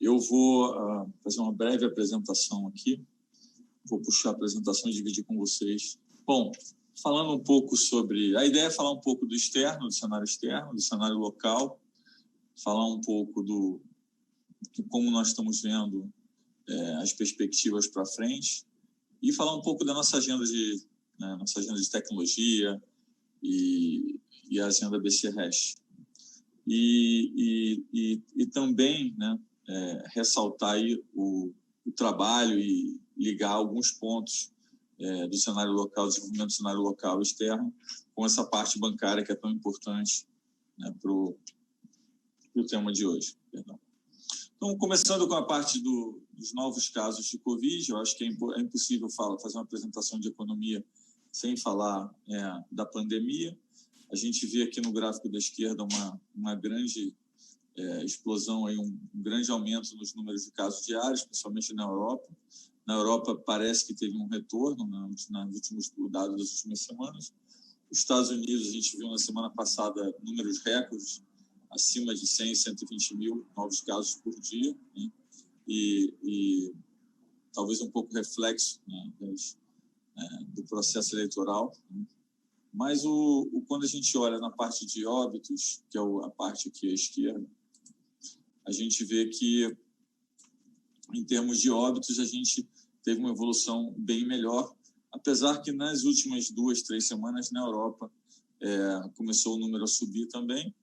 Eu vou fazer uma breve apresentação aqui. Vou puxar a apresentação e dividir com vocês. Bom, falando um pouco sobre... A ideia é falar um pouco do externo, do cenário local, falar um pouco de como nós estamos vendo as perspectivas para frente e falar um pouco da nossa agenda de tecnologia e a agenda BC-REST. E também, né, ressaltar aí o trabalho e ligar alguns pontos do cenário local, desenvolvimento do cenário local e externo, com essa parte bancária que é tão importante, né, para o tema de hoje. Perdão. Então, começando com a parte dos novos casos de Covid, eu acho que é impossível fazer uma apresentação de economia sem falar da pandemia. A gente vê aqui no gráfico da esquerda uma grande explosão, aí, um grande aumento nos números de casos diários, principalmente na Europa. Na Europa parece que teve um retorno nos últimos dados das últimas semanas. Os Estados Unidos, a gente viu na semana passada números recordes, acima de 100, 120 mil novos casos por dia, né? E talvez um pouco reflexo, né, do processo eleitoral, né? Mas quando a gente olha na parte de óbitos, que é a parte aqui à esquerda, a gente vê que, em termos de óbitos, a gente teve uma evolução bem melhor, apesar que nas últimas 2, 3 semanas na Europa começou o número a subir também.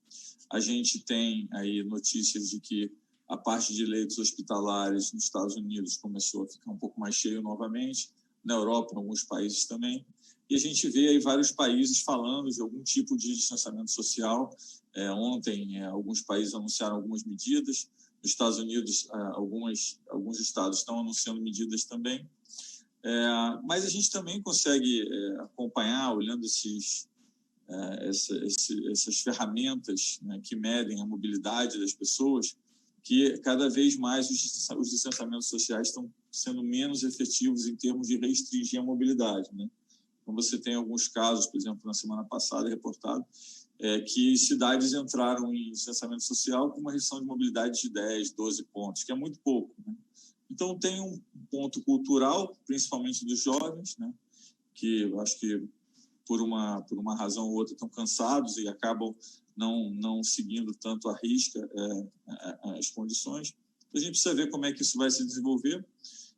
A gente tem aí notícias de que a parte de leitos hospitalares nos Estados Unidos começou a ficar um pouco mais cheio novamente, na Europa, em alguns países também. E a gente vê aí vários países falando de algum tipo de distanciamento social. Ontem, alguns países anunciaram algumas medidas. Nos Estados Unidos, alguns estados estão anunciando medidas também. Mas a gente também consegue acompanhar, olhando essas ferramentas, né, que medem a mobilidade das pessoas, que cada vez mais os distanciamentos sociais estão sendo menos efetivos em termos de restringir a mobilidade, né? Então, você tem alguns casos, por exemplo, na semana passada, reportado, que cidades entraram em distanciamento social com uma restrição de mobilidade de 10, 12 pontos, que é muito pouco, né? Então, tem um ponto cultural, principalmente dos jovens, né, que eu acho que, por uma razão ou outra, estão cansados e acabam não seguindo tanto à risca as condições. A gente precisa ver como é que isso vai se desenvolver.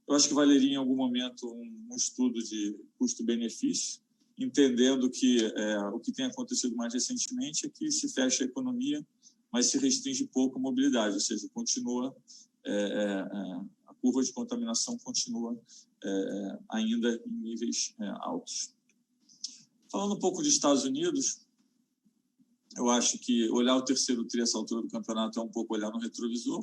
Eu acho que valeria, em algum momento, um estudo de custo-benefício, entendendo que o que tem acontecido mais recentemente é que se fecha a economia, mas se restringe pouco a mobilidade, ou seja, continua a curva de contaminação continua ainda em níveis altos. Falando um pouco dos Estados Unidos, eu acho que olhar o terceiro tri, essa altura do campeonato, é um pouco olhar no retrovisor.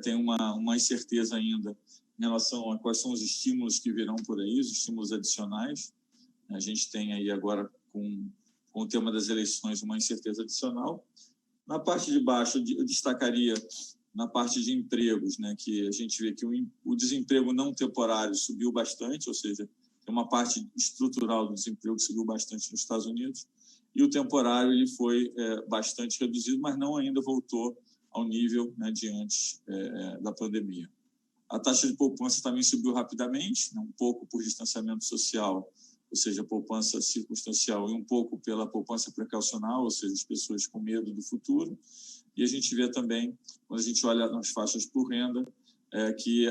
Tem uma incerteza ainda em relação a quais são os estímulos que virão por aí, os estímulos adicionais. A gente tem aí agora, com o tema das eleições, uma incerteza adicional. Na parte de baixo, eu destacaria na parte de empregos, né, que a gente vê que o desemprego não temporário subiu bastante, ou seja, tem uma parte estrutural do desemprego que subiu bastante nos Estados Unidos, e o temporário ele foi bastante reduzido, mas não ainda voltou ao nível, né, de antes da pandemia. A taxa de poupança também subiu rapidamente, né, um pouco por distanciamento social, ou seja, poupança circunstancial, e um pouco pela poupança precaucional, ou seja, as pessoas com medo do futuro. E a gente vê também, quando a gente olha nas faixas por renda, que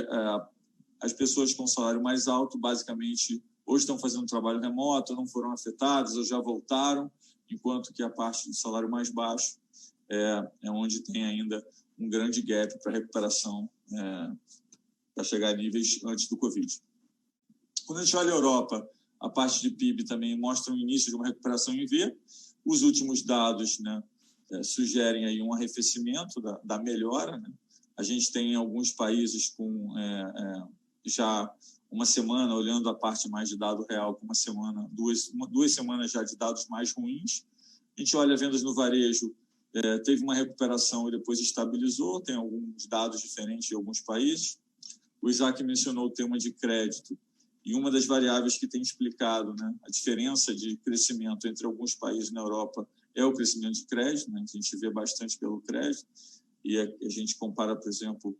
as pessoas com salário mais alto, basicamente, ou estão fazendo trabalho remoto, ou não foram afetadas, ou já voltaram, enquanto que a parte do salário mais baixo é onde tem ainda um grande gap para recuperação, para chegar a níveis antes do Covid. Quando a gente olha a Europa, a parte de PIB também mostra o início de uma recuperação em V. Os últimos dados, né, sugerem aí um arrefecimento da melhora, né? A gente tem alguns países com já uma semana, olhando a parte mais de dado real, com duas semanas já de dados mais ruins. A gente olha vendas no varejo, teve uma recuperação e depois estabilizou, tem alguns dados diferentes em alguns países. O Isaac mencionou o tema de crédito, e uma das variáveis que tem explicado, né, a diferença de crescimento entre alguns países na Europa é o crescimento de crédito, né? A gente vê bastante pelo crédito, e a gente compara, por exemplo,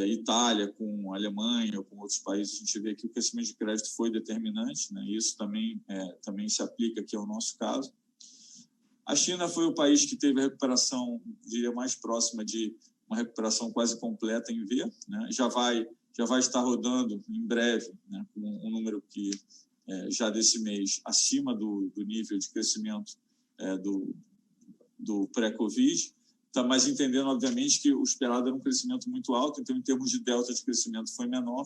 Itália com Alemanha ou com outros países, a gente vê que o crescimento de crédito foi determinante, né? Isso também se aplica aqui ao nosso caso. A China foi o país que teve a recuperação, diria, mais próxima de uma recuperação quase completa em V, né? Já vai estar rodando em breve, né, com um número que já desse mês acima do nível de crescimento do pré-Covid, mas entendendo, obviamente, que o esperado era um crescimento muito alto, então, em termos de delta de crescimento, foi menor,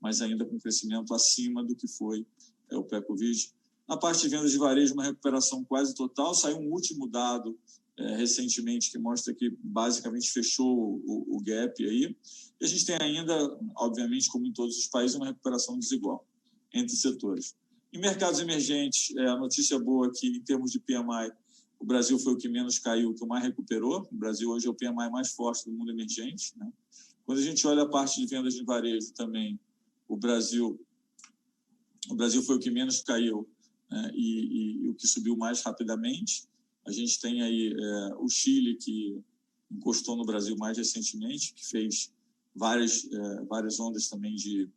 mas ainda com crescimento acima do que foi o pré-Covid. Na parte de vendas de varejo, uma recuperação quase total. Saiu um último dado recentemente que mostra que basicamente fechou o gap aí. E a gente tem ainda, obviamente, como em todos os países, uma recuperação desigual entre setores. Em mercados emergentes, a notícia boa é que, em termos de PMI, o Brasil foi o que menos caiu, o que mais recuperou. O Brasil hoje é o PMI mais forte do mundo emergente, né? Quando a gente olha a parte de vendas de varejo também, o Brasil foi o que menos caiu, né? E o que subiu mais rapidamente. A gente tem aí o Chile, que encostou no Brasil mais recentemente, que fez várias ondas também de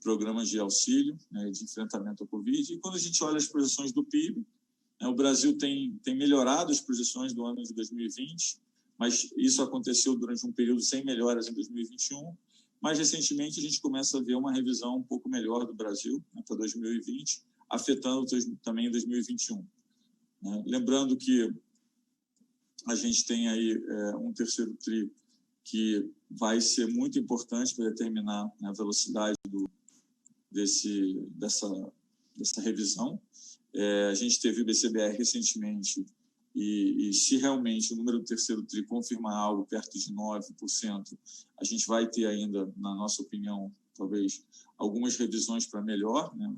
programas de auxílio, né, de enfrentamento à Covid. E quando a gente olha as projeções do PIB, o Brasil tem melhorado as projeções do ano de 2020, mas isso aconteceu durante um período sem melhoras em 2021. Mais recentemente, a gente começa a ver uma revisão um pouco melhor do Brasil, né, para 2020, afetando também 2021. Né? Lembrando que a gente tem aí um terceiro TRI que vai ser muito importante para determinar a velocidade dessa revisão. A gente teve o BCBR recentemente e se realmente o número do terceiro TRI confirmar algo perto de 9%, a gente vai ter ainda, na nossa opinião, talvez algumas revisões para melhor, né,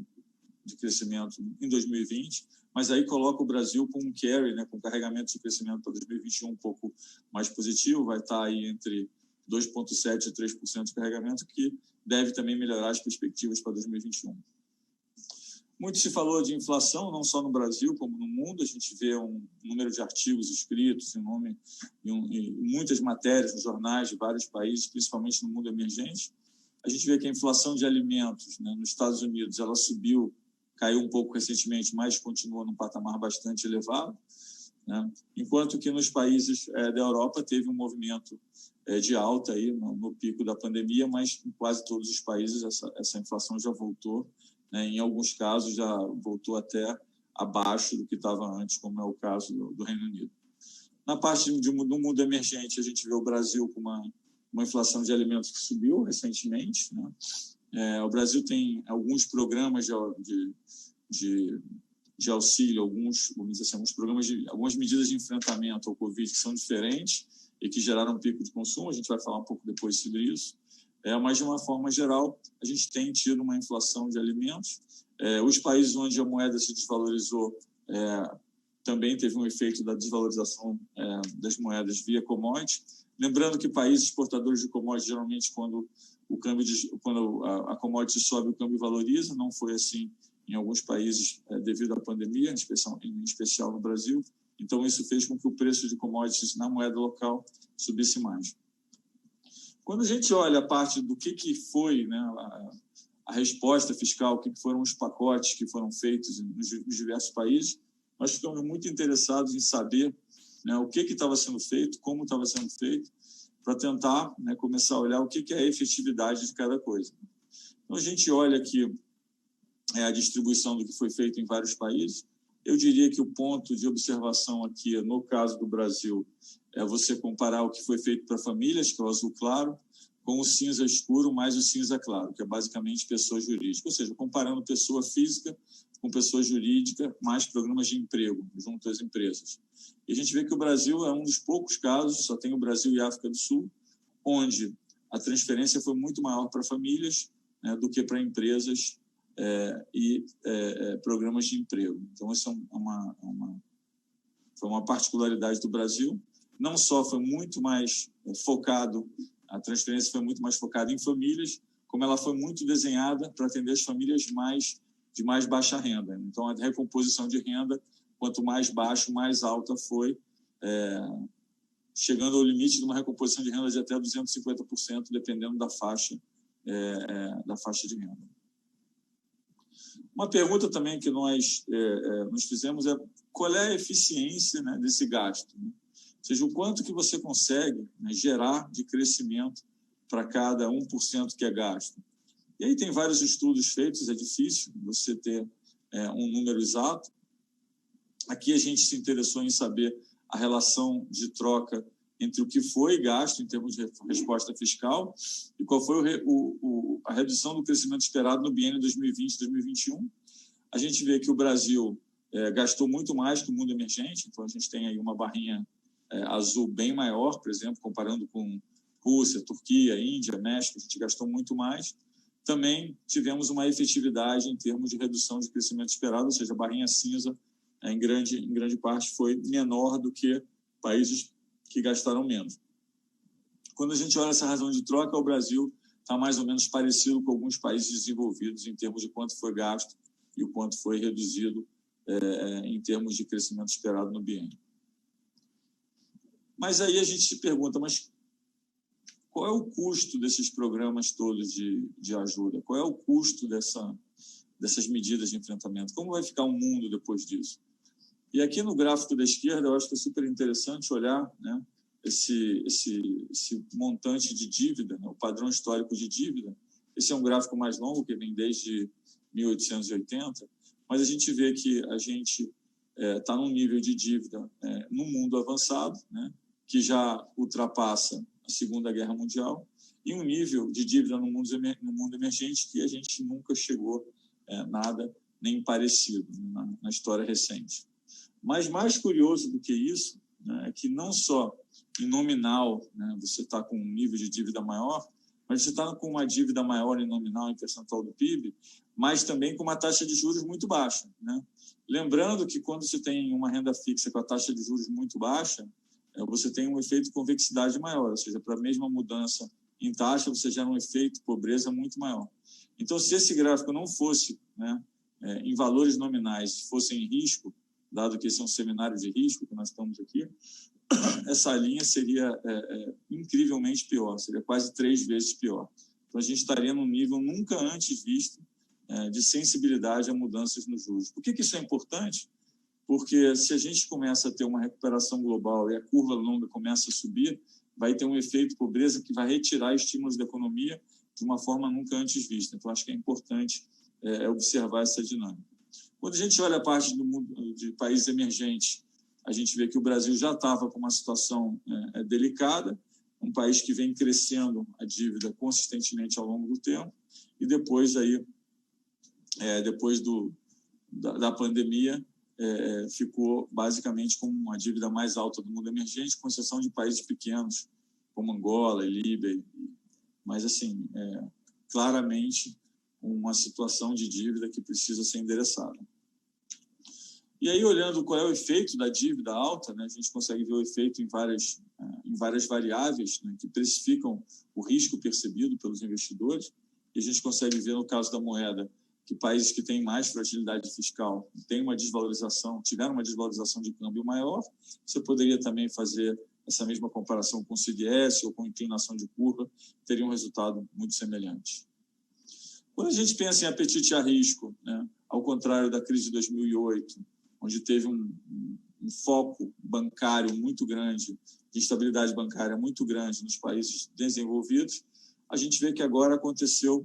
de crescimento em 2020, mas aí coloca o Brasil com um carry, né, com carregamento de crescimento para 2021 um pouco mais positivo, vai estar aí entre 2,7% e 3% de carregamento, que deve também melhorar as perspectivas para 2021. Muito se falou de inflação, não só no Brasil, como no mundo. A gente vê um número de artigos escritos em muitas matérias nos jornais de vários países, principalmente no mundo emergente. A gente vê que a inflação de alimentos, né, nos Estados Unidos, ela subiu, caiu um pouco recentemente, mas continua num patamar bastante elevado, né? Enquanto que nos países da Europa teve um movimento de alta aí no pico da pandemia, mas em quase todos os países essa inflação já voltou, né? Em alguns casos já voltou até abaixo do que estava antes, como é o caso do Reino Unido. Na parte do mundo emergente, a gente vê o Brasil com uma inflação de alimentos que subiu recentemente, né? O Brasil tem alguns programas de auxílio, alguns programas algumas medidas de enfrentamento ao Covid que são diferentes e que geraram um pico de consumo. A gente vai falar um pouco depois sobre isso. Mas, de uma forma geral, a gente tem tido uma inflação de alimentos. Os países onde a moeda se desvalorizou também teve um efeito da desvalorização das moedas via commodity. Lembrando que países exportadores de commodity, geralmente, quando a commodity sobe, o câmbio valoriza. Não foi assim em alguns países devido à pandemia, em especial no Brasil. Então, isso fez com que o preço de commodities na moeda local subisse mais. Quando a gente olha a parte do que foi, né, a resposta fiscal, o que foram os pacotes que foram feitos nos diversos países, nós ficamos muito interessados em saber, né, o que estava sendo feito, como estava sendo feito, para tentar, né, começar a olhar o que é a efetividade de cada coisa. Então, a gente olha aqui a distribuição do que foi feito em vários países. Eu diria que o ponto de observação aqui, no caso do Brasil, é você comparar o que foi feito para famílias, que é o azul claro, com o cinza escuro mais o cinza claro, que é basicamente pessoa jurídica, ou seja, comparando pessoa física com pessoa jurídica mais programas de emprego junto às empresas. E a gente vê que o Brasil é um dos poucos casos, só tem o Brasil e a África do Sul, onde a transferência foi muito maior para famílias, né, do que para empresas e programas de emprego. Então, essa foi uma particularidade do Brasil. Não só foi muito mais focado, a transferência foi muito mais focada em famílias, como ela foi muito desenhada para atender as famílias de mais baixa renda. Então, a recomposição de renda, quanto mais baixo, mais alta foi chegando ao limite de uma recomposição de renda de até 250%, dependendo da faixa de renda. Uma pergunta também que nós nos fizemos é qual é a eficiência, né, desse gasto, né? Ou seja, o quanto que você consegue, né, gerar de crescimento para cada 1% que é gasto. E aí tem vários estudos feitos, é difícil você ter um número exato. Aqui a gente se interessou em saber a relação de troca entre o que foi gasto em termos de resposta fiscal e qual foi a redução do crescimento esperado no biênio 2020-2021. A gente vê que o Brasil gastou muito mais que o mundo emergente, então a gente tem aí uma barrinha azul bem maior, por exemplo, comparando com Rússia, Turquia, Índia, México, a gente gastou muito mais. Também tivemos uma efetividade em termos de redução de crescimento esperado, ou seja, a barrinha cinza em grande parte foi menor do que países que gastaram menos. Quando a gente olha essa razão de troca, o Brasil está mais ou menos parecido com alguns países desenvolvidos em termos de quanto foi gasto e o quanto foi reduzido em termos de crescimento esperado no biênio. Mas aí a gente se pergunta, mas qual é o custo desses programas todos de ajuda? Qual é o custo dessas medidas de enfrentamento? Como vai ficar o mundo depois disso? E aqui no gráfico da esquerda, eu acho que é super interessante olhar, né, esse montante de dívida, né, o padrão histórico de dívida. Esse é um gráfico mais longo, que vem desde 1880, mas a gente vê que a gente está num nível de dívida no mundo avançado, né, que já ultrapassa a Segunda Guerra Mundial, e um nível de dívida no mundo emergente que a gente nunca chegou nada nem parecido na história recente. Mas mais curioso do que isso, né, é que não só em nominal, né, você está com um nível de dívida maior, mas você está com uma dívida maior em nominal, em percentual do PIB, mas também com uma taxa de juros muito baixa, né? Lembrando que quando você tem uma renda fixa com a taxa de juros muito baixa, você tem um efeito de convexidade maior, ou seja, para a mesma mudança em taxa, você gera um efeito de pobreza muito maior. Então, se esse gráfico não fosse, né, em valores nominais, fosse em risco, dado que esse é um seminário de risco que nós estamos aqui, essa linha seria incrivelmente pior, seria quase 3 vezes pior. Então, a gente estaria num nível nunca antes visto de sensibilidade a mudanças nos juros. Por que isso é importante? Porque se a gente começa a ter uma recuperação global e a curva longa começa a subir, vai ter um efeito pobreza que vai retirar estímulos da economia de uma forma nunca antes vista. Então, acho que é importante observar essa dinâmica. Quando a gente olha a parte do mundo de países emergentes, a gente vê que o Brasil já estava com uma situação delicada, um país que vem crescendo a dívida consistentemente ao longo do tempo, e depois da pandemia, ficou basicamente com uma dívida mais alta do mundo emergente, com exceção de países pequenos, como Angola e Líbia, mas, assim, claramente uma situação de dívida que precisa ser endereçada. E aí, olhando qual é o efeito da dívida alta, né, a gente consegue ver o efeito em várias variáveis, né, que precificam o risco percebido pelos investidores, e a gente consegue ver, no caso da moeda, que países que têm mais fragilidade fiscal tiveram uma desvalorização de câmbio maior. Você poderia também fazer essa mesma comparação com o CDS ou com inclinação de curva, teria um resultado muito semelhante. Quando a gente pensa em apetite a risco, né, ao contrário da crise de 2008, onde teve um foco bancário muito grande, de instabilidade bancária muito grande nos países desenvolvidos, a gente vê que agora aconteceu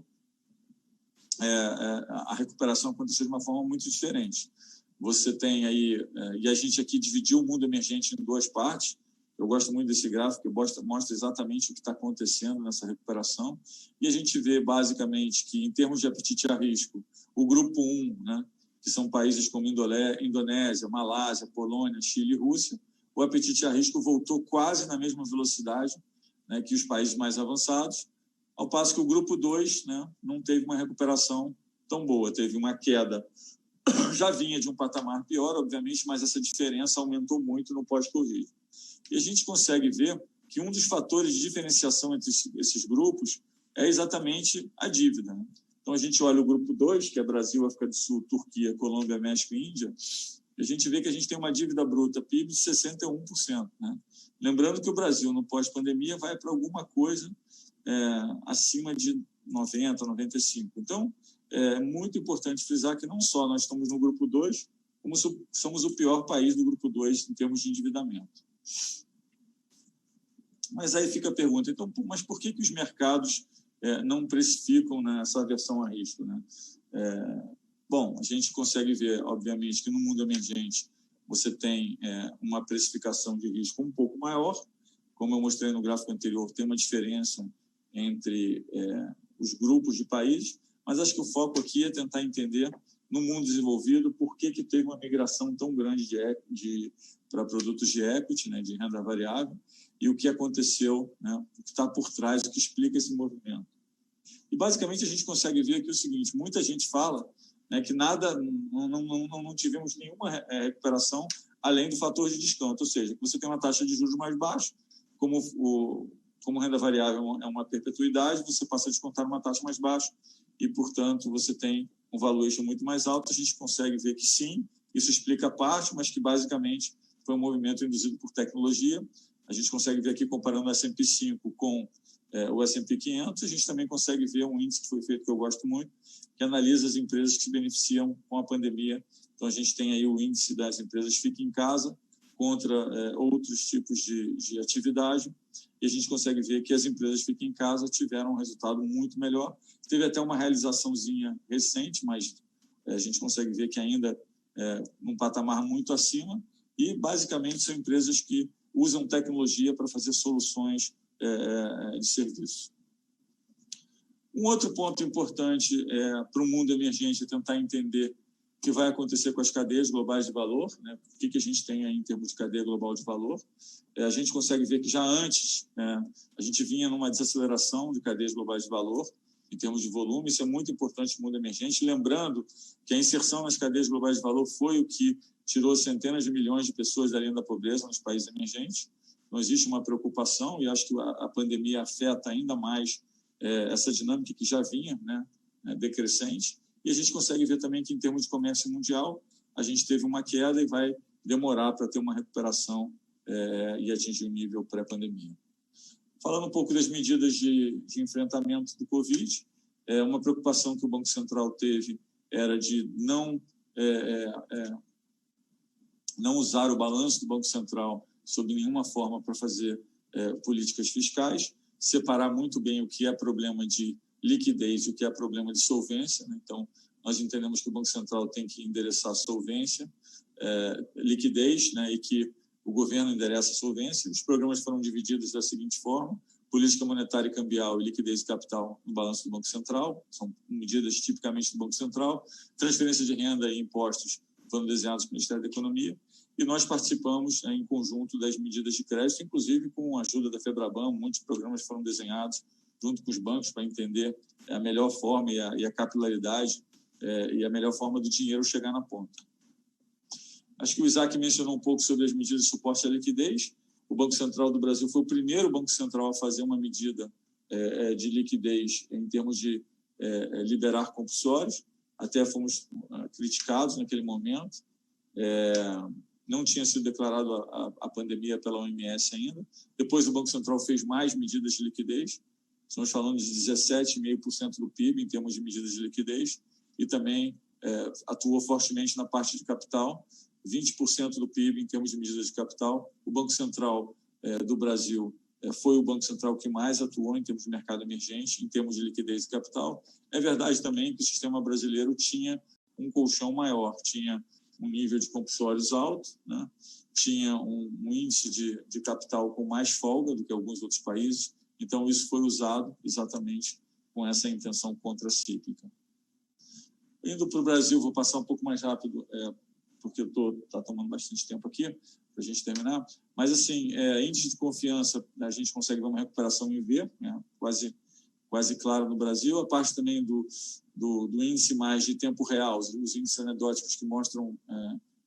a recuperação aconteceu de uma forma muito diferente. Você tem aí, e a gente aqui dividiu o mundo emergente em 2 partes. Eu gosto muito desse gráfico, que mostra exatamente o que está acontecendo nessa recuperação. E a gente vê, basicamente, que, em termos de apetite a risco, o grupo 1, né, que são países como Indonésia, Malásia, Polônia, Chile e Rússia, o apetite a risco voltou quase na mesma velocidade, né, que os países mais avançados, ao passo que o grupo 2, né, não teve uma recuperação tão boa, teve uma queda. Já vinha de um patamar pior, obviamente, mas essa diferença aumentou muito no pós-Covid. E a gente consegue ver que um dos fatores de diferenciação entre esses grupos é exatamente a dívida, né? Então, a gente olha o grupo 2, que é Brasil, África do Sul, Turquia, Colômbia, México e Índia, a gente vê que a gente tem uma dívida bruta PIB de 61%. Né? Lembrando que o Brasil, no pós-pandemia, vai para alguma coisa acima de 90%, 95%. Então, é muito importante frisar que não só nós estamos no grupo 2, como somos o pior país do grupo 2 em termos de endividamento. Mas aí fica a pergunta, então, mas por que os mercados não precificam essa aversão a risco? Né? Bom, a gente consegue ver, obviamente, que no mundo emergente você tem uma precificação de risco um pouco maior. Como eu mostrei no gráfico anterior, tem uma diferença entre os grupos de países, mas acho que o foco aqui é tentar entender, no mundo desenvolvido, por que teve uma migração tão grande para produtos de equity, né, de renda variável, e o que aconteceu, né, o que está por trás, o que explica esse movimento. E, basicamente, a gente consegue ver aqui o seguinte, muita gente fala, né, que não tivemos nenhuma recuperação além do fator de desconto, ou seja, que você tem uma taxa de juros mais baixa, como renda variável é uma perpetuidade, você passa a descontar uma taxa mais baixa e, portanto, você tem um valuation muito mais alto. A gente consegue ver que sim, isso explica a parte, mas que basicamente foi um movimento induzido por tecnologia. A gente consegue ver aqui, comparando o S&P 5 com o S&P 500, a gente também consegue ver um índice que foi feito, que eu gosto muito, que analisa as empresas que se beneficiam com a pandemia. Então, a gente tem aí o índice das empresas Fica em Casa contra outros tipos de atividade, e a gente consegue ver que as empresas Fica em Casa tiveram um resultado muito melhor. Teve até uma realizaçãozinha recente, mas a gente consegue ver que ainda num patamar muito acima, e basicamente são empresas que usam tecnologia para fazer soluções de serviço. Um outro ponto importante para o mundo emergente é tentar entender o que vai acontecer com as cadeias globais de valor, né? O que a gente tem aí em termos de cadeia global de valor. A gente consegue ver que já antes a gente vinha numa desaceleração de cadeias globais de valor em termos de volume. Isso é muito importante no mundo emergente, lembrando que a inserção nas cadeias globais de valor foi o que tirou centenas de milhões de pessoas da linha da pobreza nos países emergentes. Então, existe uma preocupação, e acho que a pandemia afeta ainda mais essa dinâmica que já vinha, né, decrescente. E a gente consegue ver também que, em termos de comércio mundial, a gente teve uma queda e vai demorar para ter uma recuperação e atingir o nível pré-pandemia. Falando um pouco das medidas de enfrentamento do Covid, uma preocupação que o Banco Central teve era de não usar o balanço do Banco Central sob nenhuma forma para fazer políticas fiscais, separar muito bem o que é problema de liquidez e o que é problema de solvência, né? Então, nós entendemos que o Banco Central tem que endereçar solvência, liquidez, né? E que o governo endereça a solvência. Os programas foram divididos da seguinte forma: política monetária e cambial e liquidez e capital no balanço do Banco Central, são medidas tipicamente do Banco Central. Transferência de renda e impostos foram desenhados pelo Ministério da Economia, e nós participamos em conjunto das medidas de crédito, inclusive com a ajuda da FEBRABAN. Muitos programas foram desenhados junto com os bancos para entender a melhor forma e a capilaridade e a melhor forma do dinheiro chegar na ponta. Acho que o Isaac mencionou um pouco sobre as medidas de suporte à liquidez. O Banco Central do Brasil foi o primeiro Banco Central a fazer uma medida de liquidez em termos de liberar compulsórios. Até fomos criticados naquele momento. Não tinha sido declarado a pandemia pela OMS ainda. Depois o Banco Central fez mais medidas de liquidez. Estamos falando de 17,5% do PIB em termos de medidas de liquidez, e também atuou fortemente na parte de capital, 20% do PIB em termos de medidas de capital. O Banco Central do Brasil foi o Banco Central que mais atuou em termos de mercado emergente, em termos de liquidez e capital. É verdade também que o sistema brasileiro tinha um colchão maior, tinha um nível de compulsórios alto, né? Tinha um índice de capital com mais folga do que alguns outros países. Então, isso foi usado exatamente com essa intenção contracíclica. Indo para o Brasil, vou passar um pouco mais rápido, porque está tomando bastante tempo aqui para a gente terminar. Mas, assim, índice de confiança, a gente consegue ver uma recuperação em V, né? quase claro no Brasil. A parte também do índice mais de tempo real, os índices anedóticos que mostram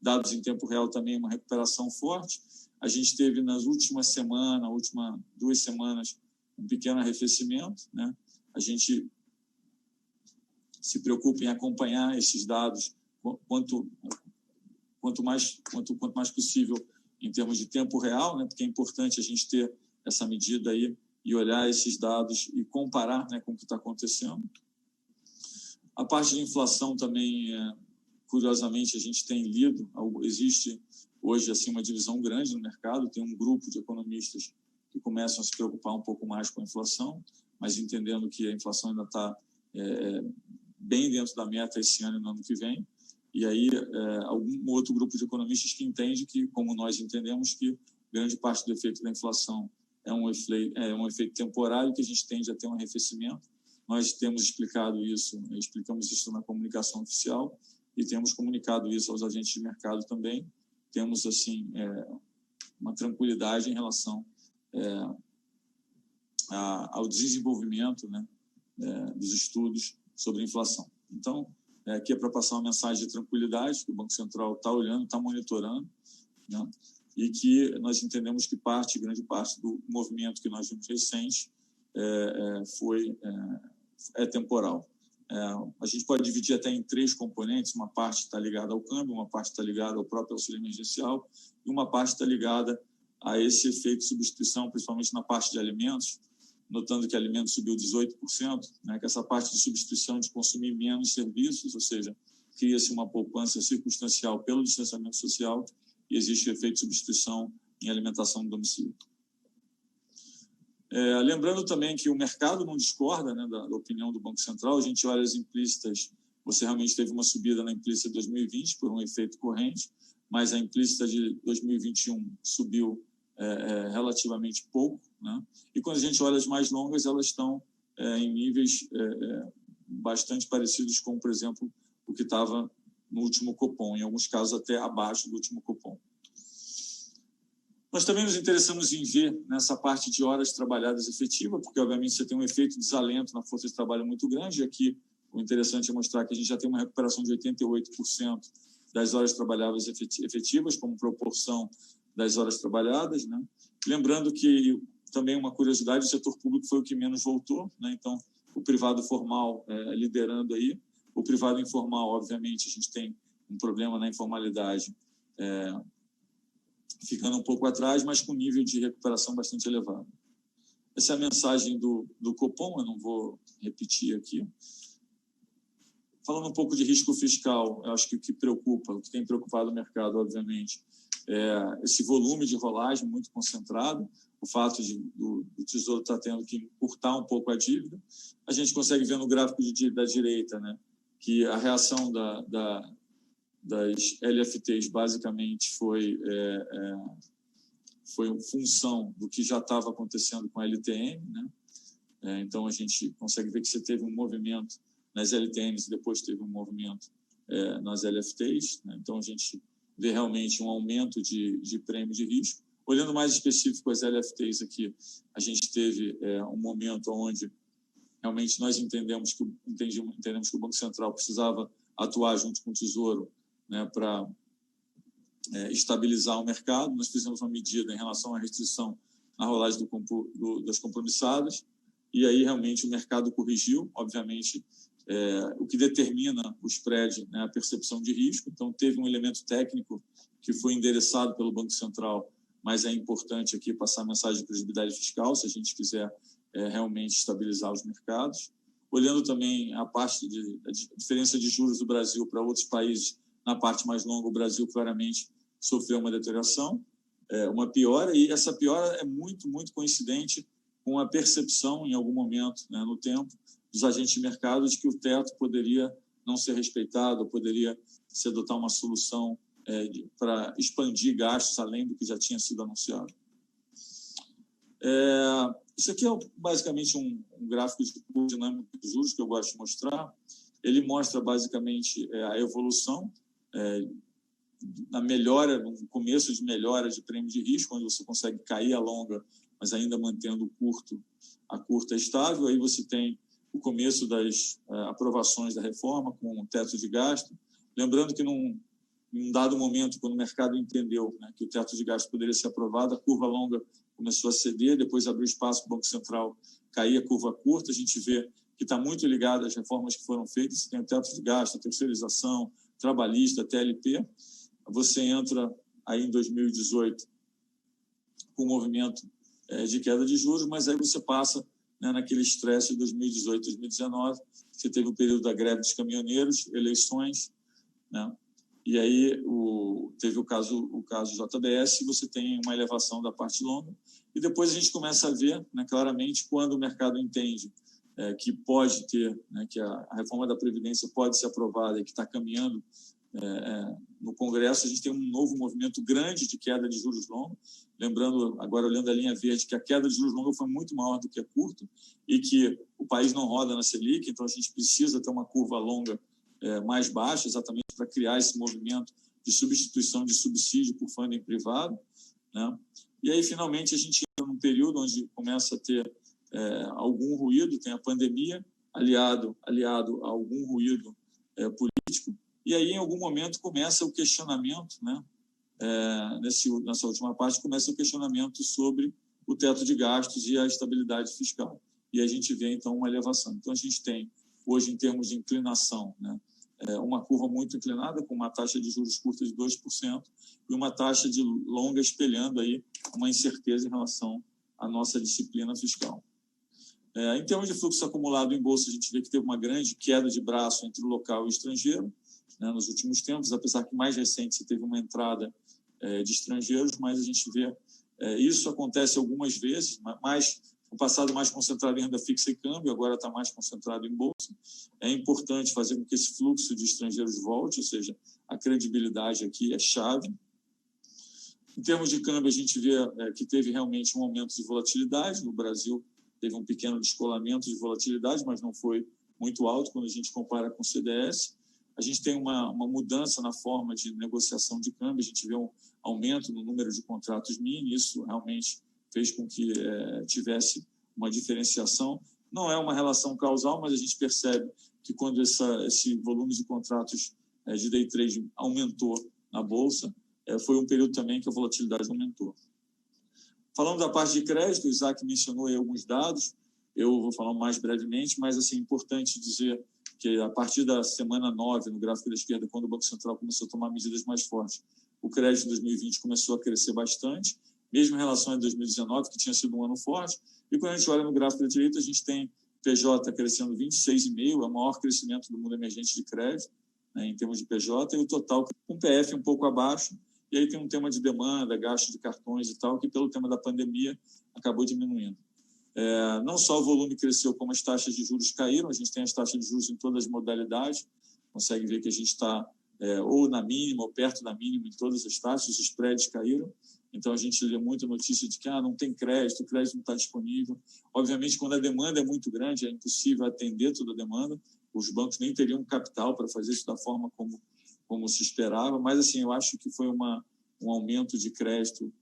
dados em tempo real também, uma recuperação forte. A gente teve nas últimas 2 semanas, um pequeno arrefecimento, né? A gente se preocupa em acompanhar esses dados quanto quanto mais possível em termos de tempo real, né, porque é importante a gente ter essa medida aí e olhar esses dados e comparar, né, com o que está acontecendo. A parte de inflação também, curiosamente, a gente tem lido, existe hoje assim, uma divisão grande no mercado, tem um grupo de economistas que começam a se preocupar um pouco mais com a inflação, mas entendendo que a inflação ainda está bem dentro da meta esse ano e no ano que vem. E aí, algum outro grupo de economistas que entende que, como nós entendemos, que grande parte do efeito da inflação é um efeito temporário, que a gente tende a ter um arrefecimento. Nós temos explicamos isso na comunicação oficial e temos comunicado isso aos agentes de mercado também. Temos, assim, uma tranquilidade em relação ao desenvolvimento, né, dos estudos sobre inflação. Então, aqui é para passar uma mensagem de tranquilidade, que o Banco Central está olhando, está monitorando, né, e que nós entendemos que grande parte do movimento que nós vimos recente é temporal. A gente pode dividir até em 3 componentes: uma parte está ligada ao câmbio, uma parte está ligada ao próprio auxílio emergencial e uma parte está ligada a esse efeito de substituição, principalmente na parte de alimentos, notando que alimentos subiu 18%, né, que essa parte de substituição de consumir menos serviços, ou seja, cria-se uma poupança circunstancial pelo distanciamento social e existe efeito de substituição em alimentação no domicílio. Lembrando também que o mercado não discorda, né, da opinião do Banco Central. A gente olha as implícitas, você realmente teve uma subida na implícita de 2020 por um efeito corrente, mas a implícita de 2021 subiu relativamente pouco, né? E quando a gente olha as mais longas, elas estão em níveis bastante parecidos com, por exemplo, o que estava no último Copom, em alguns casos até abaixo do último Copom. Nós também nos interessamos em ver nessa parte de horas trabalhadas efetiva, porque, obviamente, você tem um efeito de desalento na força de trabalho muito grande. E aqui, o interessante é mostrar que a gente já tem uma recuperação de 88% das horas trabalhadas efetivas, como proporção das horas trabalhadas, né? Lembrando que, também uma curiosidade, o setor público foi o que menos voltou, né? Então, o privado formal liderando aí. O privado informal, obviamente, a gente tem um problema na informalidade, ficando um pouco atrás, mas com nível de recuperação bastante elevado. Essa é a mensagem do Copom, eu não vou repetir aqui. Falando um pouco de risco fiscal, eu acho que o que tem preocupado o mercado, obviamente, é esse volume de rolagem muito concentrado, o fato do Tesouro estar tendo que encurtar um pouco a dívida. A gente consegue ver no gráfico da direita, né, que a reação das LFTs basicamente foi função do que já estava acontecendo com a LTN, né? Então a gente consegue ver que você teve um movimento nas LTNs e depois teve um movimento nas LFTs, né? Então a gente vê realmente um aumento de prêmio de risco. Olhando mais específico as LFTs aqui, a gente teve um momento onde realmente nós entendemos que o Banco Central precisava atuar junto com o Tesouro, né, para estabilizar o mercado. Nós fizemos uma medida em relação à restrição na rolagem das compromissadas, e aí realmente o mercado corrigiu, obviamente, o que determina o spread, né, a percepção de risco. Então, teve um elemento técnico que foi endereçado pelo Banco Central, mas é importante aqui passar a mensagem de credibilidade fiscal, se a gente quiser realmente estabilizar os mercados. Olhando também a parte da diferença de juros do Brasil para outros países, na parte mais longa, o Brasil claramente sofreu uma deterioração, uma piora, e essa piora é muito, muito coincidente com a percepção, em algum momento, né, no tempo, dos agentes de mercado de que o teto poderia não ser respeitado, poderia se adotar uma solução para expandir gastos além do que já tinha sido anunciado. Isso aqui é basicamente um gráfico de dinâmica de juros que eu gosto de mostrar. Ele mostra basicamente a evolução na melhora, no começo de melhora de prêmio de risco, onde você consegue cair a longa, mas ainda mantendo a curta estável. Aí você tem o começo das aprovações da reforma com o teto de gasto. Lembrando que num dado momento, quando o mercado entendeu, né, que o teto de gasto poderia ser aprovado, a curva longa começou a ceder, depois abriu espaço para o Banco Central cair a curva curta. A gente vê que está muito ligado às reformas que foram feitas. Você tem o teto de gasto, a terceirização, trabalhista, TLP. você entra aí em 2018 com um movimento de queda de juros, mas aí você passa, né, naquele estresse de 2018, 2019, você teve o período da greve dos caminhoneiros, eleições, né? E aí teve o caso JBS, e você tem uma elevação da parte longa, e depois a gente começa a ver, né, claramente, quando o mercado entende que pode ter, né, que a reforma da Previdência pode ser aprovada e que está caminhando no Congresso, a gente tem um novo movimento grande de queda de juros longos. Lembrando, agora olhando a linha verde, que a queda de juros longos foi muito maior do que a curta e que o país não roda na Selic, então a gente precisa ter uma curva longa mais baixa, exatamente para criar esse movimento de substituição de subsídio por funding privado, né? E aí, finalmente, a gente entra num período onde começa a ter algum ruído, tem a pandemia, aliado a algum ruído político, e aí, em algum momento, começa o questionamento, né? Nessa última parte, começa o questionamento sobre o teto de gastos e a estabilidade fiscal. E a gente vê, então, uma elevação. Então, a gente tem, hoje, em termos de inclinação, né, uma curva muito inclinada, com uma taxa de juros curta de 2% e uma taxa de longa espelhando aí uma incerteza em relação à nossa disciplina fiscal. Em termos de fluxo acumulado em bolsa, a gente vê que teve uma grande queda de braço entre o local e o estrangeiro, né, nos últimos tempos, apesar que mais recente você teve uma entrada de estrangeiros, mas a gente vê isso acontece algumas vezes, mas no passado mais concentrado em renda fixa e câmbio, agora está mais concentrado em bolsa. É importante fazer com que esse fluxo de estrangeiros volte, ou seja, a credibilidade aqui é chave. Em termos de câmbio, a gente vê que teve realmente um aumento de volatilidade. No Brasil, teve um pequeno descolamento de volatilidade, mas não foi muito alto quando a gente compara com o CDS. A gente tem uma mudança na forma de negociação de câmbio, a gente vê um aumento no número de contratos mini, isso realmente fez com que tivesse uma diferenciação. Não é uma relação causal, mas a gente percebe que quando esse volume de contratos de day trade aumentou na Bolsa, foi um período também que a volatilidade aumentou. Falando da parte de crédito, o Isaac mencionou aí alguns dados, eu vou falar mais brevemente, mas assim, é importante dizer que a partir da semana 9, no gráfico da esquerda, quando o Banco Central começou a tomar medidas mais fortes, o crédito em 2020 começou a crescer bastante, mesmo em relação a 2019, que tinha sido um ano forte. E quando a gente olha no gráfico da direita, a gente tem PJ crescendo 26,5%, é o maior crescimento do mundo emergente de crédito, né, em termos de PJ, e o total com PF um pouco abaixo. E aí tem um tema de demanda, gasto de cartões e tal, que pelo tema da pandemia acabou diminuindo. Não só o volume cresceu, como as taxas de juros caíram. A gente tem as taxas de juros em todas as modalidades, consegue ver que a gente está ou na mínima ou perto da mínima em todas as taxas, os spreads caíram. Então, a gente lê muita notícia de que não tem crédito, o crédito não está disponível. Obviamente, quando a demanda é muito grande, é impossível atender toda a demanda. Os bancos nem teriam capital para fazer isso da forma como se esperava. Mas, assim, eu acho que foi um aumento de crédito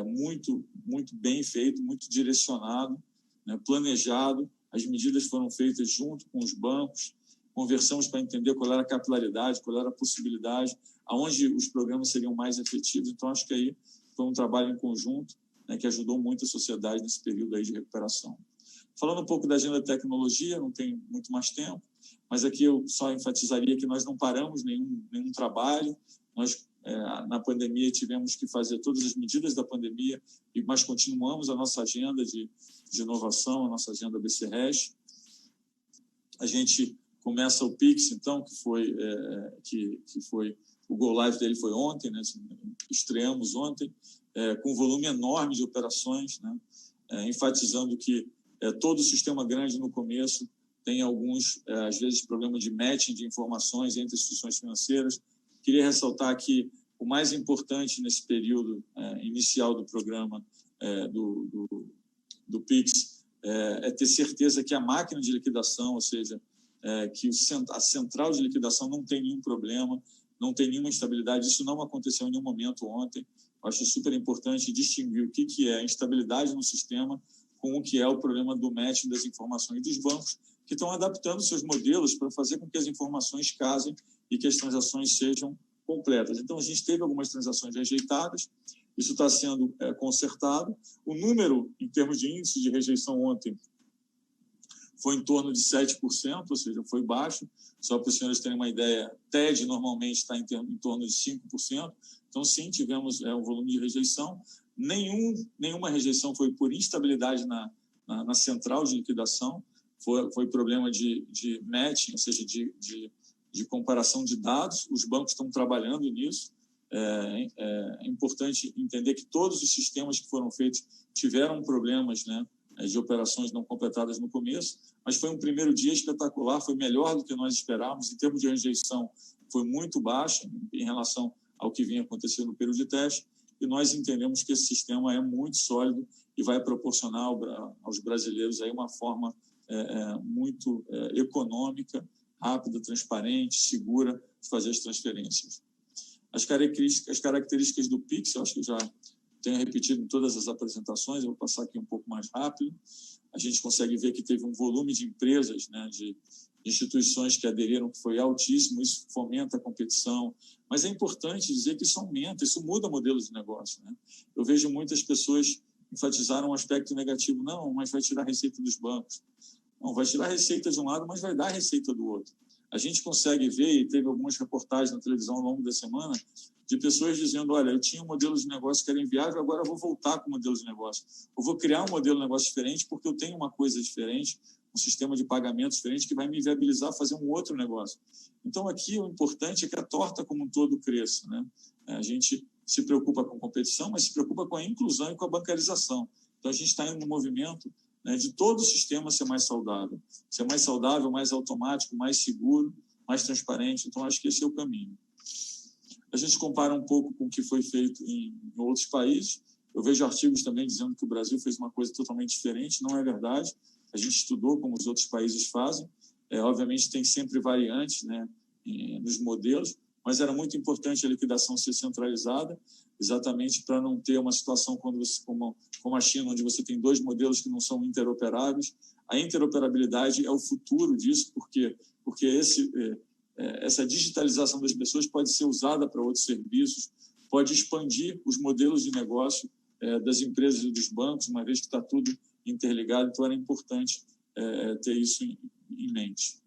muito, muito bem feito, muito direcionado, né, planejado. As medidas foram feitas junto com os bancos, conversamos para entender qual era a capilaridade, qual era a possibilidade, aonde os programas seriam mais efetivos. Então, acho que aí foi um trabalho em conjunto, né, que ajudou muito a sociedade nesse período aí de recuperação. Falando um pouco da agenda de tecnologia, não tem muito mais tempo, mas aqui eu só enfatizaria que nós não paramos nenhum trabalho. Nós, na pandemia, tivemos que fazer todas as medidas da pandemia, mas continuamos a nossa agenda de inovação, a nossa agenda BC-RES. A gente começa o Pix, então, que foi o Go Live dele foi ontem, né? Estreamos ontem, com um volume enorme de operações, né? Enfatizando que todo o sistema grande no começo tem alguns, às vezes, problemas de matching de informações entre instituições financeiras. Queria ressaltar que o mais importante nesse período inicial do programa do Pix é ter certeza que a máquina de liquidação, ou seja, que a central de liquidação não tem nenhum problema, não tem nenhuma instabilidade. Isso não aconteceu em nenhum momento ontem. Eu acho super importante distinguir o que é a instabilidade no sistema com o que é o problema do matching das informações dos bancos, que estão adaptando seus modelos para fazer com que as informações casem e que as transações sejam completas. Então, a gente teve algumas transações rejeitadas, isso está sendo consertado. O número, em termos de índice de rejeição ontem, foi em torno de 7%, ou seja, foi baixo. Só para os senhores terem uma ideia, TED normalmente está em torno de 5%. Então, sim, tivemos um volume de rejeição. Nenhuma rejeição foi por instabilidade na central de liquidação, foi problema de matching, ou seja, de comparação de dados. Os bancos estão trabalhando nisso. É importante entender que todos os sistemas que foram feitos tiveram problemas, né, de operações não completadas no começo, mas foi um primeiro dia espetacular, foi melhor do que nós esperávamos. Em termos de rejeição, foi muito baixa em relação ao que vinha acontecendo no período de teste, e nós entendemos que esse sistema é muito sólido e vai proporcionar aos brasileiros aí uma forma muito econômica, rápida, transparente, segura de fazer as transferências. As características do Pix, eu acho que eu já tenho repetido em todas as apresentações, eu vou passar aqui um pouco mais rápido. A gente consegue ver que teve um volume de empresas, né, de instituições que aderiram, que foi altíssimo, isso fomenta a competição, mas é importante dizer que isso aumenta, isso muda modelos de negócio, né? Eu vejo muitas pessoas enfatizaram um aspecto negativo, não, mas vai tirar a receita dos bancos. Não, vai tirar a receita de um lado, mas vai dar a receita do outro. A gente consegue ver, e teve algumas reportagens na televisão ao longo da semana, de pessoas dizendo, olha, eu tinha um modelo de negócio que era inviável, agora eu vou voltar com o modelo de negócio. Eu vou criar um modelo de negócio diferente porque eu tenho uma coisa diferente, um sistema de pagamento diferente que vai me viabilizar a fazer um outro negócio. Então, aqui o importante é que a torta como um todo cresça, né? A gente se preocupa com competição, mas se preocupa com a inclusão e com a bancarização. Então, a gente está em um movimento, né, de todo o sistema ser mais saudável, mais automático, mais seguro, mais transparente. Então, acho que esse é o caminho. A gente compara um pouco com o que foi feito em outros países. Eu vejo artigos também dizendo que o Brasil fez uma coisa totalmente diferente. Não é verdade. A gente estudou como os outros países fazem. Obviamente, tem sempre variantes, né, nos modelos, mas era muito importante a liquidação ser centralizada, exatamente para não ter uma situação como a China, onde você tem dois modelos que não são interoperáveis. A interoperabilidade é o futuro disso, porque essa digitalização das pessoas pode ser usada para outros serviços, pode expandir os modelos de negócio das empresas e dos bancos, uma vez que está tudo interligado. Então, era importante ter isso em mente.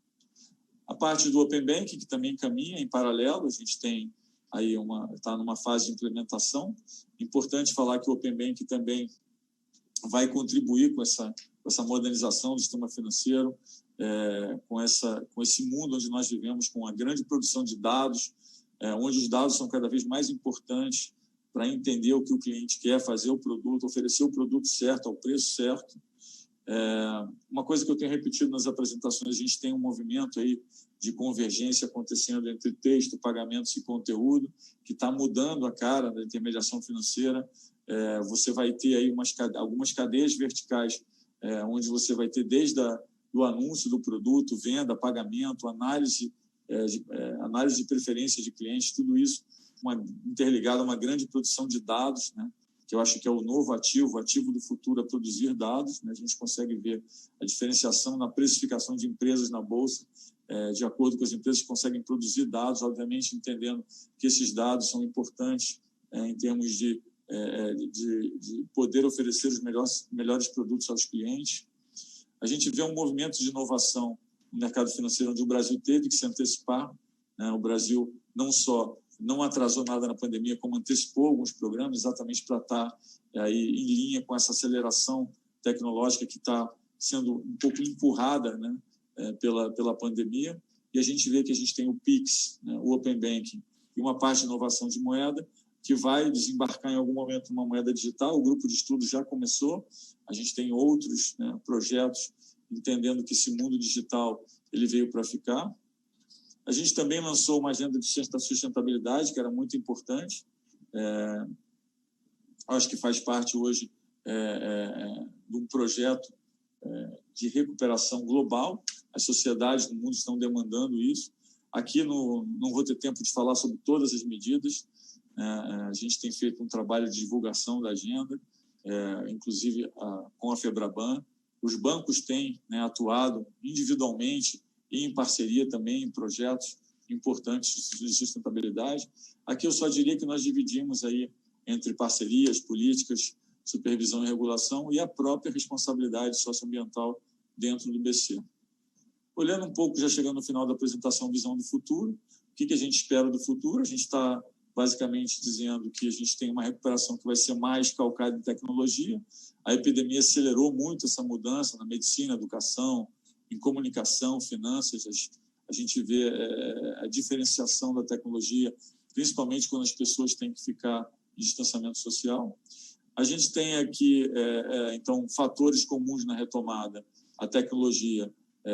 A parte do Open Banking, que também caminha em paralelo, a gente tem aí está numa fase de implementação. Importante falar que o Open Banking também vai contribuir com essa modernização do sistema financeiro, com esse mundo onde nós vivemos, com a grande produção de dados, onde os dados são cada vez mais importantes para entender o que o cliente quer, fazer o produto, oferecer o produto certo, ao preço certo. Uma coisa que eu tenho repetido nas apresentações, a gente tem um movimento aí de convergência acontecendo entre texto, pagamentos e conteúdo, que está mudando a cara da intermediação financeira. Você vai ter aí algumas cadeias verticais, onde você vai ter desde o anúncio do produto, venda, pagamento, análise de preferência de clientes, tudo isso interligado a uma grande produção de dados, né? Que eu acho que é o novo ativo, o ativo do futuro é produzir dados, né? A gente consegue ver a diferenciação na precificação de empresas na Bolsa, de acordo com as empresas que conseguem produzir dados, obviamente entendendo que esses dados são importantes em termos de poder oferecer os melhores produtos aos clientes. A gente vê um movimento de inovação no mercado financeiro onde o Brasil teve que se antecipar, né? O Brasil não atrasou nada na pandemia, como antecipou alguns programas, exatamente para estar aí em linha com essa aceleração tecnológica que está sendo um pouco empurrada, né, pela pandemia. E a gente vê que a gente tem o Pix, né, o Open Banking, e uma parte de inovação de moeda, que vai desembarcar em algum momento numa moeda digital. O grupo de estudos já começou, a gente tem outros, né, projetos, entendendo que esse mundo digital ele veio para ficar. A gente também lançou uma agenda de sustentabilidade, que era muito importante. Acho que faz parte hoje de um projeto de recuperação global. As sociedades no mundo estão demandando isso. Aqui não vou ter tempo de falar sobre todas as medidas. A gente tem feito um trabalho de divulgação da agenda, inclusive com a FEBRABAN. Os bancos têm, né, atuado individualmente e em parceria também em projetos importantes de sustentabilidade. Aqui eu só diria que nós dividimos aí entre parcerias, políticas, supervisão e regulação e a própria responsabilidade socioambiental dentro do BC. Olhando um pouco, já chegando no final da apresentação, visão do futuro. O que a gente espera do futuro? A gente está basicamente dizendo que a gente tem uma recuperação que vai ser mais calcada em tecnologia. A epidemia acelerou muito essa mudança na medicina, educação, em comunicação, finanças. A gente vê a diferenciação da tecnologia, principalmente quando as pessoas têm que ficar em distanciamento social. A gente tem aqui, então, fatores comuns na retomada, a tecnologia,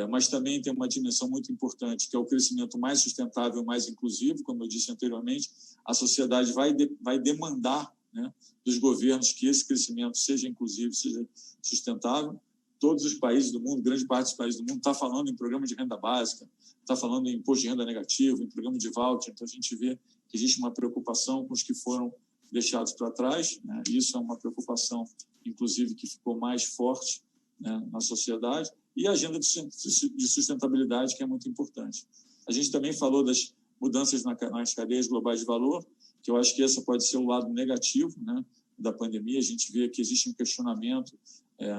mas também tem uma dimensão muito importante, que é o crescimento mais sustentável, mais inclusivo. Como eu disse anteriormente, a sociedade vai demandar, né, dos governos que esse crescimento seja inclusivo, seja sustentável. Todos os países do mundo, grande parte dos países do mundo, está falando em programa de renda básica, está falando em imposto de renda negativo, em programa de voucher. Então, a gente vê que existe uma preocupação com os que foram deixados para trás, né? Isso é uma preocupação, inclusive, que ficou mais forte, né, na sociedade, e a agenda de sustentabilidade, que é muito importante. A gente também falou das mudanças nas cadeias globais de valor, que eu acho que esse pode ser o lado negativo, né, da pandemia. A gente vê que existe um questionamento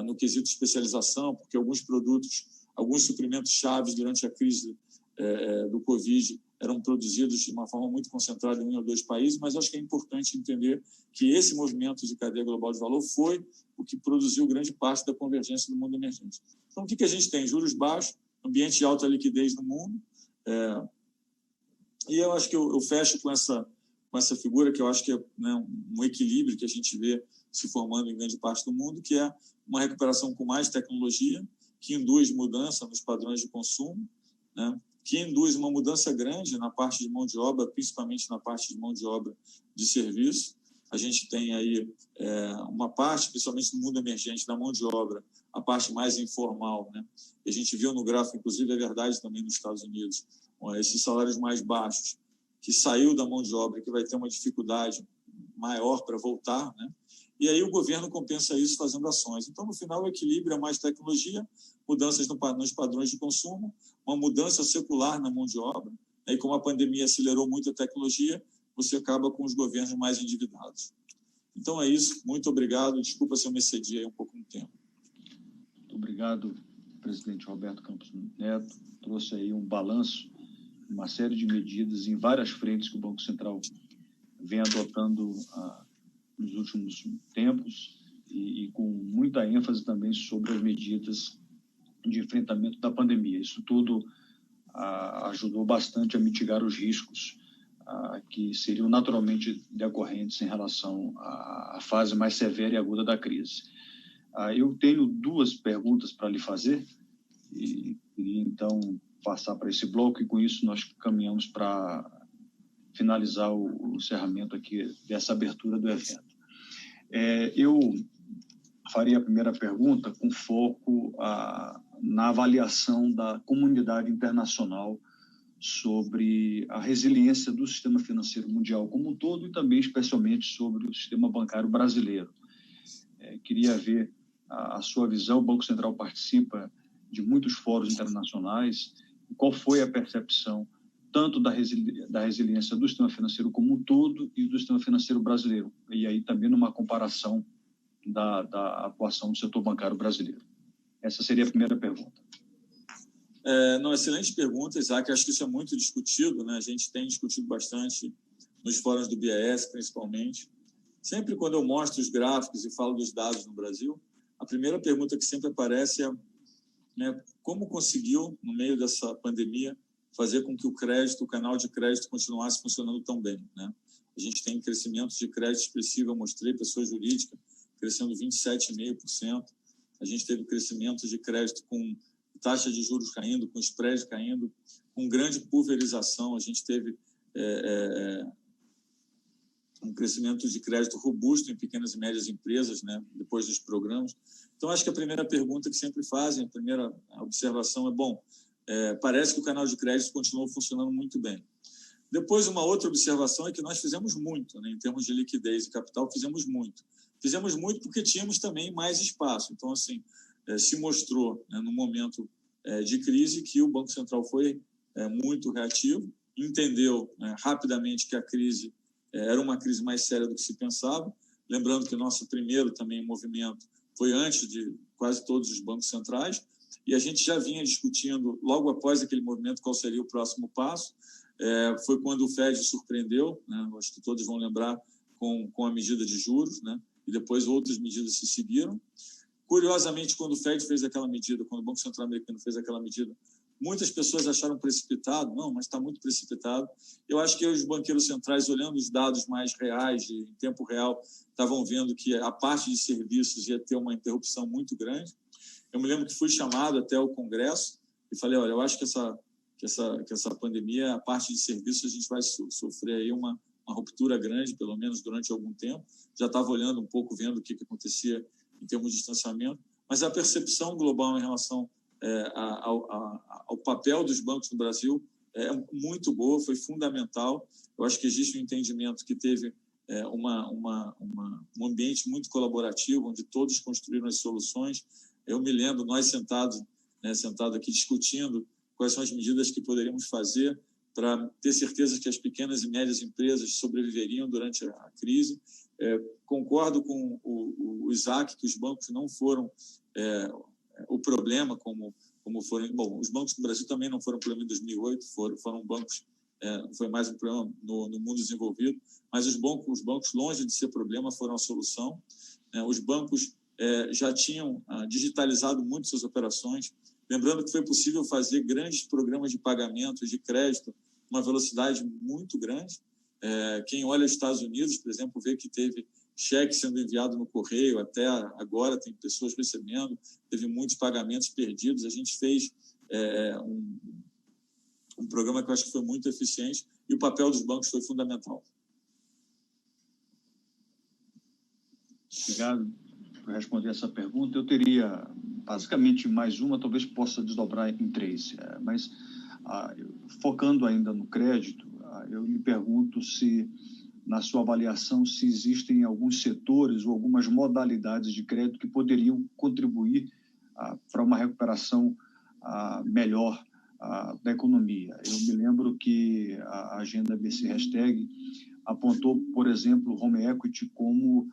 no quesito de especialização, porque alguns produtos, alguns suprimentos chaves durante a crise do Covid eram produzidos de uma forma muito concentrada em 1 ou 2 países, mas acho que é importante entender que esse movimento de cadeia global de valor foi o que produziu grande parte da convergência do mundo emergente. Então, o que a gente tem? Juros baixos, ambiente de alta liquidez no mundo, e eu acho que eu fecho com essa figura, que eu acho que é, né, um equilíbrio que a gente vê se formando em grande parte do mundo, que é uma recuperação com mais tecnologia, que induz mudança nos padrões de consumo, né, que induz uma mudança grande na parte de mão de obra, principalmente na parte de mão de obra de serviço. A gente tem aí uma parte, principalmente no mundo emergente, da mão de obra, a parte mais informal, né? E a gente viu no gráfico, inclusive é verdade também nos Estados Unidos, esses salários mais baixos, que saiu da mão de obra, que vai ter uma dificuldade maior para voltar, né? E aí o governo compensa isso fazendo ações. Então, no final, o equilíbrio é mais tecnologia, mudanças nos padrões de consumo, uma mudança secular na mão de obra. E como a pandemia acelerou muito a tecnologia, você acaba com os governos mais endividados. Então é isso. Muito obrigado. Desculpa se eu me excedi aí um pouco no tempo. Muito obrigado, presidente Roberto Campos Neto. Trouxe aí um balanço, uma série de medidas em várias frentes que o Banco Central vem adotando nos últimos tempos e com muita ênfase também sobre as medidas de enfrentamento da pandemia. Isso tudo ajudou bastante a mitigar os riscos que seriam naturalmente decorrentes em relação à fase mais severa e aguda da crise. Eu tenho 2 perguntas para lhe fazer e queria, então, passar para esse bloco, e com isso nós caminhamos para finalizar o encerramento aqui dessa abertura do evento. Eu faria a primeira pergunta com foco na avaliação da comunidade internacional sobre a resiliência do sistema financeiro mundial como um todo e também especialmente sobre o sistema bancário brasileiro. Queria ver a sua visão. O Banco Central participa de muitos fóruns internacionais. Qual foi a percepção tanto da resiliência do sistema financeiro como um todo e do sistema financeiro brasileiro? E aí também numa comparação da atuação do setor bancário brasileiro. Essa seria a primeira pergunta. Excelente pergunta, Isaac. Acho que isso é muito discutido, né? A gente tem discutido bastante nos fóruns do BIS, principalmente. Sempre quando eu mostro os gráficos e falo dos dados no Brasil, a primeira pergunta que sempre aparece é, né, como conseguiu, no meio dessa pandemia, fazer com que o canal de crédito continuasse funcionando tão bem, né? A gente tem crescimento de crédito expressivo, eu mostrei, pessoa jurídica crescendo 27,5%. A gente teve crescimento de crédito com taxa de juros caindo, com spread caindo, com grande pulverização. A gente teve um crescimento de crédito robusto em pequenas e médias empresas, né, depois dos programas. Então, acho que a primeira pergunta que sempre fazem, a primeira observação parece que o canal de crédito continuou funcionando muito bem. Depois, uma outra observação é que nós fizemos muito, né, em termos de liquidez e capital, fizemos muito. Fizemos muito porque tínhamos também mais espaço. Então, assim, se mostrou, né, no momento de crise, que o Banco Central foi muito reativo, entendeu, né, rapidamente que a crise era uma crise mais séria do que se pensava. Lembrando que o nosso primeiro também movimento foi antes de quase todos os bancos centrais, e a gente já vinha discutindo, logo após aquele movimento, qual seria o próximo passo. Foi quando o Fed surpreendeu, né? Acho que todos vão lembrar, com a medida de juros, né? E depois outras medidas se seguiram. Curiosamente, quando o Fed fez aquela medida, quando o Banco Central Americano fez aquela medida, muitas pessoas acharam precipitado. Não, mas está muito precipitado. Eu acho que os banqueiros centrais, olhando os dados mais reais, em tempo real, estavam vendo que a parte de serviços ia ter uma interrupção muito grande. Eu me lembro que fui chamado até o Congresso e falei, olha, eu acho que essa pandemia, a parte de serviços, a gente vai sofrer aí uma ruptura grande, pelo menos durante algum tempo. Já estava olhando um pouco, vendo o que acontecia em termos de distanciamento, mas a percepção global em relação ao papel dos bancos no Brasil é muito boa, foi fundamental. Eu acho que existe um entendimento que teve um ambiente muito colaborativo, onde todos construíram as soluções. Eu me lembro, nós sentados aqui discutindo quais são as medidas que poderíamos fazer para ter certeza que as pequenas e médias empresas sobreviveriam durante a crise. Concordo com o Isaac que os bancos não foram o problema, como foram. Bom, os bancos no Brasil também não foram problema em 2008, foram bancos, foi mais um problema no mundo desenvolvido, mas os bancos, longe de ser problema, foram a solução. Os bancos já tinham digitalizado muito suas operações, lembrando que foi possível fazer grandes programas de pagamento, de crédito, uma velocidade muito grande. Quem olha os Estados Unidos, por exemplo, vê que teve cheque sendo enviado no correio, até agora tem pessoas recebendo, teve muitos pagamentos perdidos. A gente fez um programa que eu acho que foi muito eficiente e o papel dos bancos foi fundamental. Obrigado por responder essa pergunta. Eu teria basicamente mais uma, talvez possa desdobrar em 3, mas focando ainda no crédito, eu me pergunto se, na sua avaliação, se existem alguns setores ou algumas modalidades de crédito que poderiam contribuir para uma recuperação melhor da economia. Eu me lembro que a agenda BC Hashtag apontou, por exemplo, o home equity como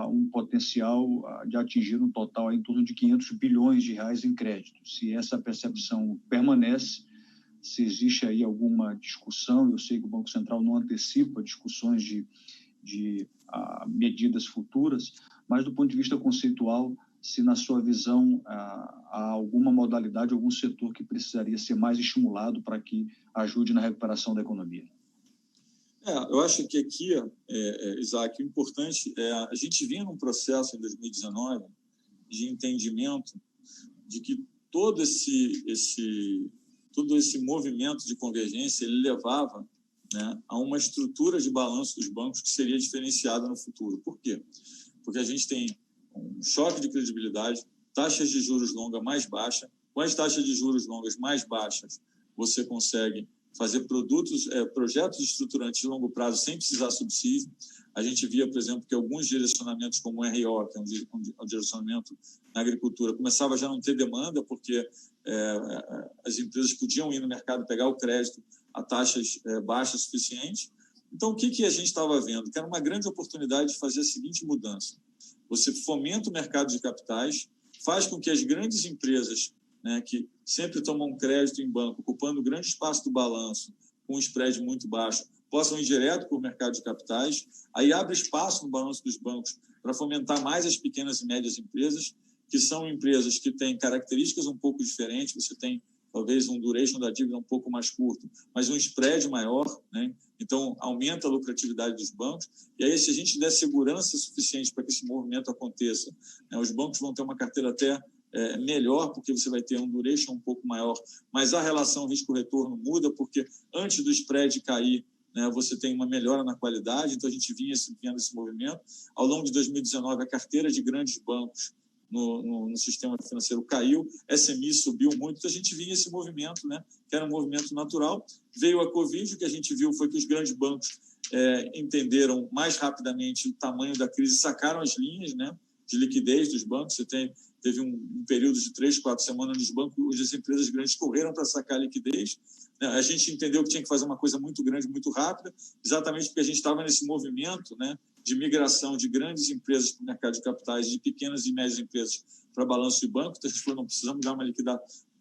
um potencial de atingir um total em torno de 500 bilhões de reais em crédito. Se essa percepção permanece, se existe aí alguma discussão, eu sei que o Banco Central não antecipa discussões de medidas futuras, mas do ponto de vista conceitual, se na sua visão há alguma modalidade, algum setor que precisaria ser mais estimulado para que ajude na recuperação da economia. Eu acho que aqui, Isaac, o importante a gente vinha num processo em 2019 de entendimento de que todo esse movimento de convergência ele levava, né, a uma estrutura de balanço dos bancos que seria diferenciada no futuro. Por quê? Porque a gente tem um choque de credibilidade, taxas de juros longas mais baixas. Com as taxas de juros longas mais baixas, você consegue fazer projetos estruturantes de longo prazo sem precisar subsídio. A gente via, por exemplo, que alguns direcionamentos como o RO, que é um direcionamento na agricultura, começava já a não ter demanda, porque as empresas podiam ir no mercado pegar o crédito a taxas baixas suficientes. Então, o que a gente estava vendo? Que era uma grande oportunidade de fazer a seguinte mudança. Você fomenta o mercado de capitais, faz com que as grandes empresas, né, que sempre tomam crédito em banco, ocupando grande espaço do balanço, com um spread muito baixo, possam ir direto para o mercado de capitais, aí abre espaço no balanço dos bancos para fomentar mais as pequenas e médias empresas, que são empresas que têm características um pouco diferentes. Você tem talvez um duration da dívida um pouco mais curto, mas um spread maior, né? Então aumenta a lucratividade dos bancos, e aí se a gente der segurança suficiente para que esse movimento aconteça, né, os bancos vão ter uma carteira até melhor, porque você vai ter um duration um pouco maior, mas a relação risco-retorno muda, porque antes do spread cair, né, você tem uma melhora na qualidade. Então a gente vinha vendo esse movimento. Ao longo de 2019, a carteira de grandes bancos no sistema financeiro caiu, SMI subiu muito, então a gente vinha esse movimento, né, que era um movimento natural. Veio a Covid, o que a gente viu foi que os grandes bancos entenderam mais rapidamente o tamanho da crise, sacaram as linhas, né, de liquidez dos bancos. Teve um período de 3-4 semanas nos bancos, onde as empresas grandes correram para sacar a liquidez. A gente entendeu que tinha que fazer uma coisa muito grande, muito rápida, exatamente porque a gente estava nesse movimento, né, de migração de grandes empresas para o mercado de capitais, de pequenas e médias empresas para balanço de banco, então a gente falou, não precisamos dar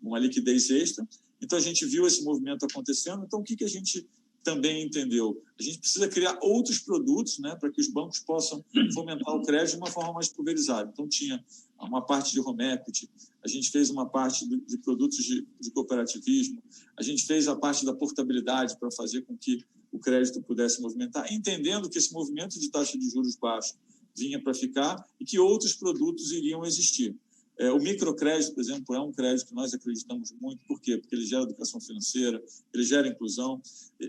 uma liquidez extra. Então, a gente viu esse movimento acontecendo. Então, o que a gente também entendeu? A gente precisa criar outros produtos, né, para que os bancos possam fomentar o crédito de uma forma mais pulverizada. Então, tinha uma parte de home equity, a gente fez uma parte de produtos de cooperativismo, a gente fez a parte da portabilidade para fazer com que o crédito pudesse movimentar, entendendo que esse movimento de taxa de juros baixo vinha para ficar e que outros produtos iriam existir. O microcrédito, por exemplo, é um crédito que nós acreditamos muito. Por quê? Porque ele gera educação financeira, ele gera inclusão.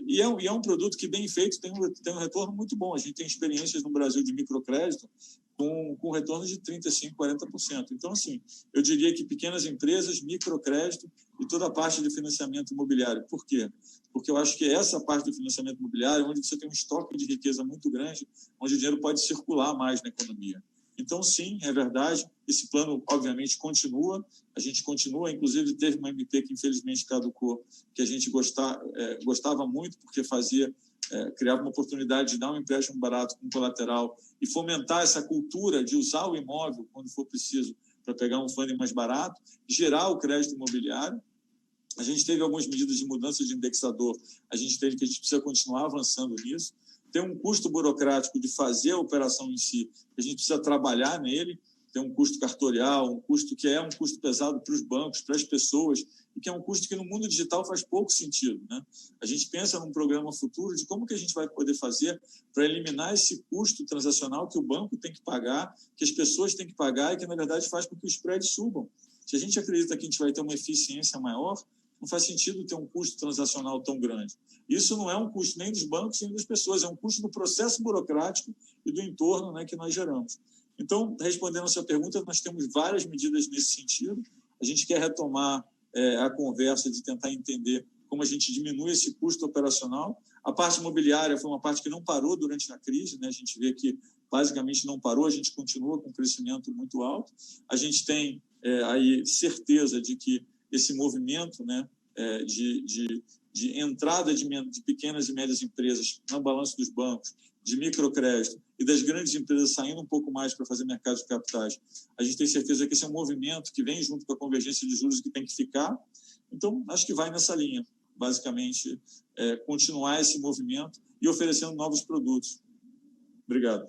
E é um produto que, bem feito, tem um retorno muito bom. A gente tem experiências no Brasil de microcrédito com retorno de 35%, 40%. Então, assim, eu diria que pequenas empresas, microcrédito e toda a parte de financiamento imobiliário. Por quê? Porque eu acho que essa parte do financiamento imobiliário, onde você tem um estoque de riqueza muito grande, onde o dinheiro pode circular mais na economia. Então, sim, é verdade, esse plano, obviamente, continua, a gente continua, inclusive teve uma MP que, infelizmente, caducou, que a gente gostava muito, porque criava uma oportunidade de dar um empréstimo barato com colateral e fomentar essa cultura de usar o imóvel, quando for preciso, para pegar um funding mais barato, gerar o crédito imobiliário. A gente teve algumas medidas de mudança de indexador, a gente precisa continuar avançando nisso. Tem um custo burocrático de fazer a operação em si, a gente precisa trabalhar nele, tem um custo cartorial, um custo que é um custo pesado para os bancos, para as pessoas, e que é um custo que no mundo digital faz pouco sentido, né? A gente pensa num programa futuro de como que a gente vai poder fazer para eliminar esse custo transacional que o banco tem que pagar, que as pessoas têm que pagar e que, na verdade, faz com que os spreads subam. Se a gente acredita que a gente vai ter uma eficiência maior, não faz sentido ter um custo transacional tão grande. Isso não é um custo nem dos bancos nem das pessoas, é um custo do processo burocrático e do entorno, né, que nós geramos. Então, respondendo a sua pergunta, nós temos várias medidas nesse sentido. A gente quer retomar a conversa de tentar entender como a gente diminui esse custo operacional. A parte imobiliária foi uma parte que não parou durante a crise, né? A gente vê que basicamente não parou, a gente continua com um crescimento muito alto. A gente tem aí certeza de que esse movimento, né, de entrada de pequenas e médias empresas no balanço dos bancos, de microcrédito e das grandes empresas saindo um pouco mais para fazer mercado de capitais, a gente tem certeza que esse é um movimento que vem junto com a convergência de juros que tem que ficar. Então, acho que vai nessa linha, basicamente, continuar esse movimento e oferecendo novos produtos. Obrigado.